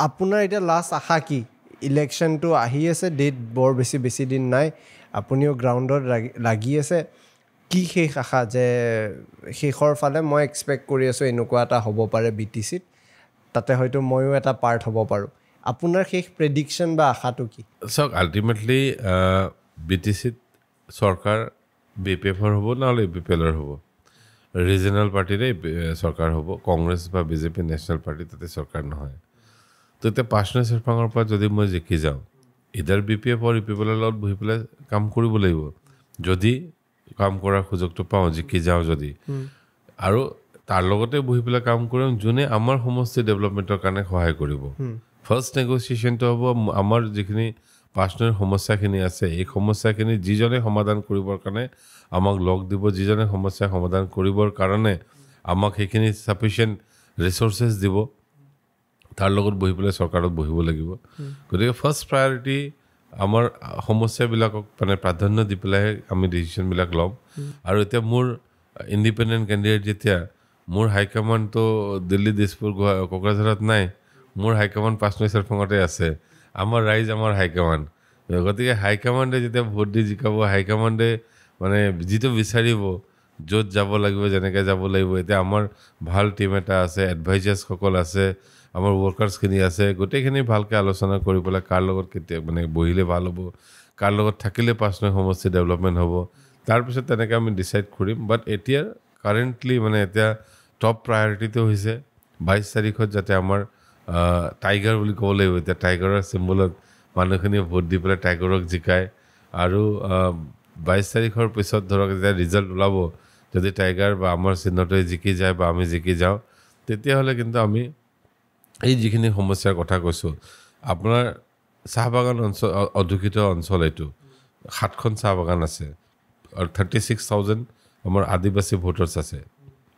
আপোনাৰ এতিয়া লাষ্ট আশা কি ইলেকশ্যনটো আহি আছে ডেট বৰ বেছি দিন নাই আপুনিও গ্ৰাউণ্ডত লাগি আছে কি শেষ আশা যে শেষৰ ফালে মই এক্সপেক্ট কৰি আছোঁ এনেকুৱা এটা হ'ব পাৰে BTCত তাতে হয়তো ময়ো এটা পাৰ্ট হ'ব পাৰোঁ আপোনাৰ শেষ প্ৰেডিকশ্যন বা আশাটো কি চাওক আল্টিমেটলি BTCত চৰকাৰ BPFৰ হ'ব নহ'লে APPLৰ হ'ব ৰিজনেল পাৰ্টিৰে চৰকাৰ হ'ব কংগ্ৰেছ বা BJP নেশ্যনেল পাৰ্টি তাতে চৰকাৰ নহয় তো এতিয়া পাৰ্চনেল চেৰফাঙৰ পৰা যদি মই জিকি যাওঁ ইদাৰ BPF আৰু APPLৰ লগত বহি পেলাই কাম কৰিব লাগিব যদি কাম কৰাৰ সুযোগটো পাওঁ জিকি যাওঁ যদি আৰু তাৰ লগতে বহি পেলাই কাম কৰিম যোনে আমাৰ সমষ্টি ডেভেলপমেণ্টৰ কাৰণে সহায় কৰিব ফাৰ্ষ্ট নেগোচিয়েশ্যনটো হ'ব আমাৰ যিখিনি পাৰ্চনেল সমস্যাখিনি আছে এই সমস্যাখিনি যিজনে সমাধান কৰিবৰ কাৰণে আমাক লগ দিব যিজনে সমস্যা সমাধান কৰিবৰ কাৰণে আমাক সেইখিনি সাফিচিয়েণ্ট ৰিচোৰ্চেছ দিব তাৰ লগত বহি পেলাই চৰকাৰত বহিব লাগিব গতিকে ফাৰ্ষ্ট প্ৰায়ৰিটি আমাৰ সমস্যাবিলাকক মানে প্ৰাধান্য দি পেলাই আমি ডিচিশ্যনবিলাক ল'ম আৰু এতিয়া মোৰ ইণ্ডিপেণ্ডেণ্ট কেণ্ডিডেট যেতিয়া মোৰ হাইকমাণ্ডটো দিল্লী দিছপুৰ কোকৰাঝাৰত নাই মোৰ হাইকমাণ্ড পাৰ্চনেল চেৰফাঙতে আছে আমাৰ ৰাইজ আমাৰ হাইকমাণ্ড গতিকে হাইকমাণ্ডে যেতিয়া ভোট দি জিকাব হাইকমাণ্ডে মানে যিটো বিচাৰিব য'ত যাব লাগিব যেনেকৈ যাব লাগিব এতিয়া আমাৰ ভাল টীম এটা আছে এডভাইজাৰ্ছসকল আছে আমাৰ ৱৰ্কাৰ্ছখিনি আছে গোটেইখিনি ভালকৈ আলোচনা কৰি পেলাই কাৰ লগত কেতিয়া মানে বহিলে ভাল হ'ব কাৰ লগত থাকিলে পাৰ্চনেল সমষ্টি ডেভেলপমেণ্ট হ'ব তাৰপিছত তেনেকৈ আমি ডিচাইড কৰিম বাট এতিয়া কাৰেণ্টলি মানে এতিয়া টপ প্ৰায়ৰিটিটো হৈছে 22 তাৰিখত যাতে আমাৰ টাইগাৰ বুলি ক'ব লাগিব এতিয়া টাইগাৰৰ চিম্বলত মানুহখিনিয়ে ভোট দি পেলাই টাইগাৰক জিকায় আৰু 22 তাৰিখৰ পিছত ধৰক যেতিয়া ৰিজাল্ট ওলাব যদি টাইগাৰ বা আমাৰ চিহ্নটোৱে জিকি যায় বা আমি জিকি যাওঁ তেতিয়াহ'লে কিন্তু আমি এই যিখিনি সমস্যাৰ কথা কৈছোঁ আপোনাৰ চাহ বাগান অঞ্চল অধ্যুষিত অঞ্চল এইটো 7খন চাহ বাগান আছে আৰু 36,000 আমাৰ আদিবাসী ভোটাৰ্ছ আছে